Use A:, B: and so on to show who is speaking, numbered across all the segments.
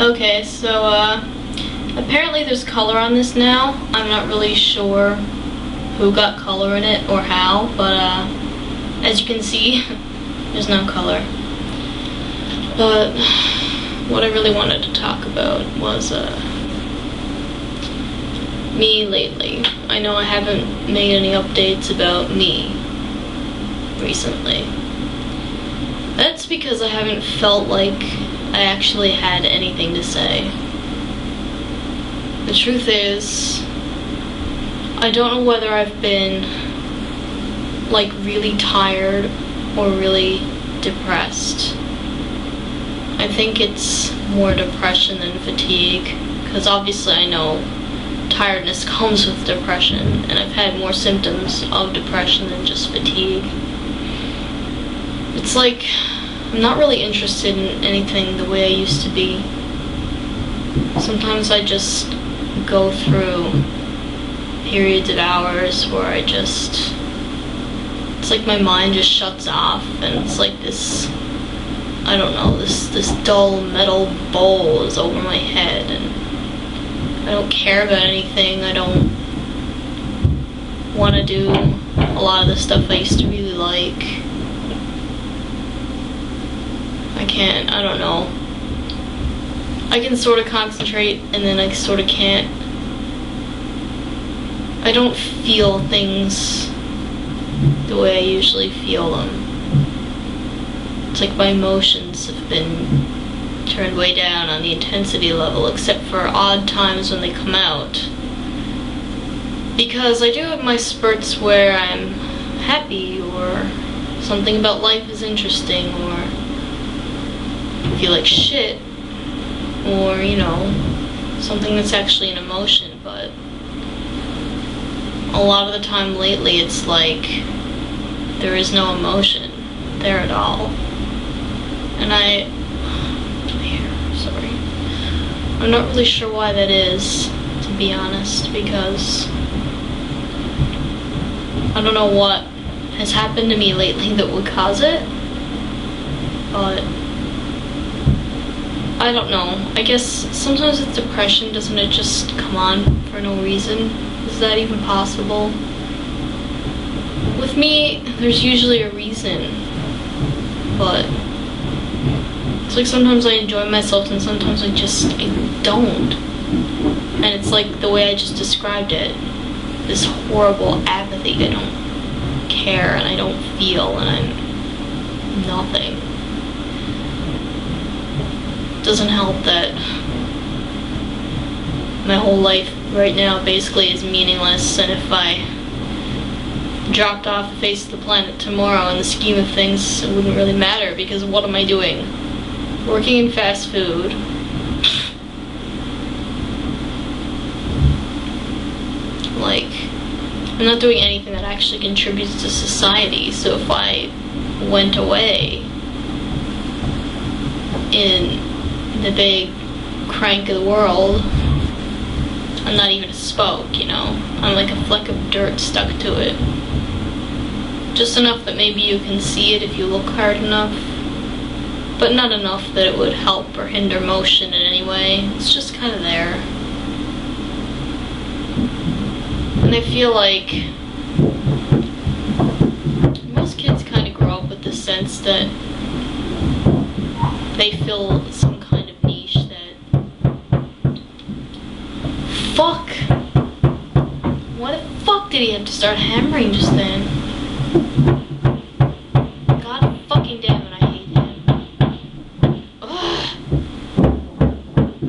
A: Okay, so apparently there's color on this now. I'm not really sure who got color in it or how, but as you can see, there's no color. But what I really wanted to talk about was me lately. I know I haven't made any updates about me recently. That's because I haven't felt like I actually had anything to say. The truth is, I don't know whether I've been like really tired or really depressed. I think it's more depression than fatigue, because obviously I know tiredness comes with depression, and I've had more symptoms of depression than just fatigue. It's like I'm not really interested in anything the way I used to be. Sometimes I just go through periods of hours where it's like my mind just shuts off, and it's like this, I don't know, this dull metal bowl is over my head, and I don't care about anything. I don't want to do a lot of the stuff I used to really like. I don't know. I can sort of concentrate, and then I sort of can't. I don't feel things the way I usually feel them. It's like my emotions have been turned way down on the intensity level, except for odd times when they come out. Because I do have my spurts where I'm happy, or something about life is interesting, or feel like shit, or, you know, something that's actually an emotion. But a lot of the time lately it's like there is no emotion there at all. And I'm not really sure why that is, to be honest, because I don't know what has happened to me lately that would cause it, but I don't know. I guess sometimes with depression, doesn't it just come on for no reason? Is that even possible? With me, there's usually a reason, but it's like sometimes I enjoy myself and sometimes I don't. And it's like the way I just described it, this horrible apathy. I don't care and I don't feel, and I'm nothing. Doesn't help that my whole life right now basically is meaningless, and if I dropped off the face of the planet tomorrow, in the scheme of things, it wouldn't really matter, because what am I doing? Working in fast food. Like, I'm not doing anything that actually contributes to society, so if I went away in the big crank of the world, I'm not even a spoke, you know? I'm like a fleck of dirt stuck to it. Just enough that maybe you can see it if you look hard enough, but not enough that it would help or hinder motion in any way. It's just kind of there. And I feel like most kids kind of grow up with the sense that they fill some kind of niche that... Fuck! Why the fuck did he have to start hammering just then? God fucking damn it, I hate him. Ugh.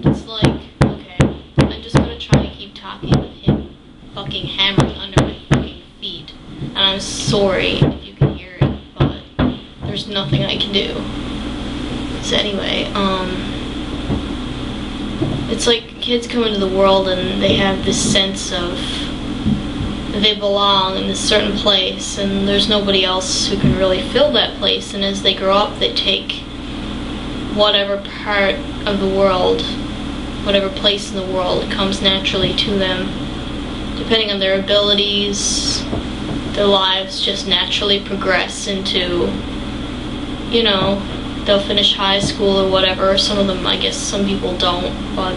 A: It's like, okay, I'm just gonna try to keep talking with him fucking hammering under my fucking feet. And I'm sorry if you can hear it, but there's nothing I can do. So anyway, it's like kids come into the world and they have this sense of that they belong in this certain place, and there's nobody else who can really fill that place, and as they grow up they take whatever part of the world, whatever place in the world comes naturally to them. Depending on their abilities, their lives just naturally progress into, you know, they'll finish high school or whatever. Some of them, I guess some people don't, but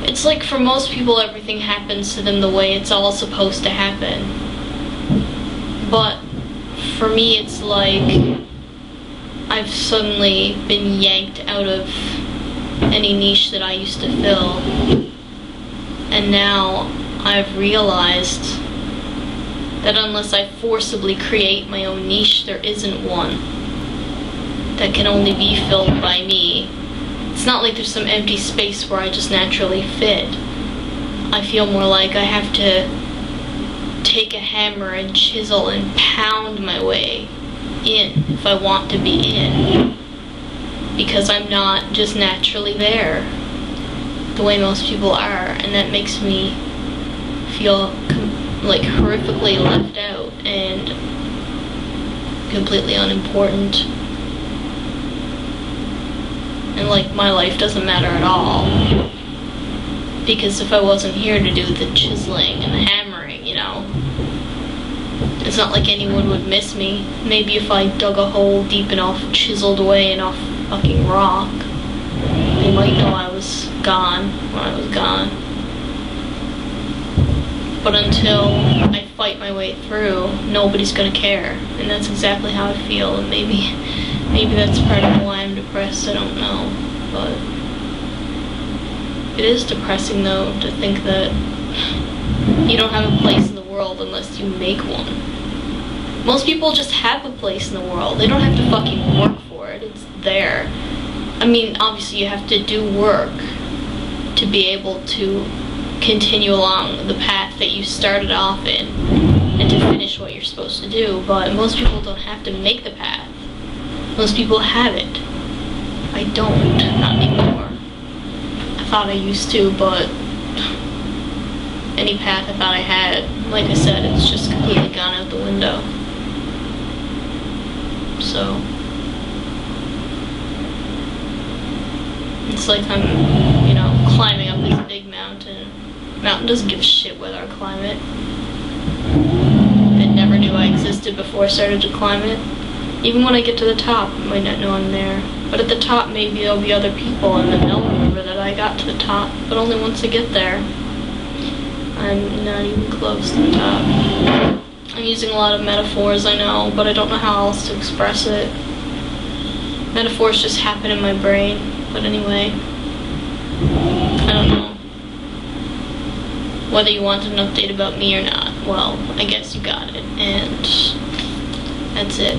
A: it's like for most people everything happens to them the way it's all supposed to happen. But for me it's like I've suddenly been yanked out of any niche that I used to fill, and now I've realized that unless I forcibly create my own niche, there isn't one that can only be filled by me. It's not like there's some empty space where I just naturally fit. I feel more like I have to take a hammer and chisel and pound my way in if I want to be in, because I'm not just naturally there the way most people are, and that makes me feel like horrifically left out and completely unimportant, and like my life doesn't matter at all, because if I wasn't here to do the chiseling and the hammering, you know, it's not like anyone would miss me. Maybe if I dug a hole deep enough, chiseled away enough fucking rock, they might know I was gone when I was gone. But until I fight my way through, nobody's gonna care, and that's exactly how I feel. And maybe that's part of why I'm depressed, I don't know, but it is depressing though to think that you don't have a place in the world unless you make one. Most people just have a place in the world. They don't have to fucking work for it. It's there. I mean, obviously you have to do work to be able to continue along the path that you started off in and to finish what you're supposed to do, but most people don't have to make the path. Most people have it. I don't. Not anymore. I thought I used to, but any path I thought I had, like I said, it's just completely gone out the window. So it's like I'm, you know, climbing up this big mountain. Mountain doesn't give a shit whether I climb it. It never knew I existed before I started to climb it. Even when I get to the top, it might not know I'm there. But at the top, maybe there'll be other people, and then they'll remember that I got to the top. But only once I get there. I'm not even close to the top. I'm using a lot of metaphors, I know, but I don't know how else to express it. Metaphors just happen in my brain. But anyway, I don't know. Whether you wanted an update about me or not, well, I guess you got it. And that's it.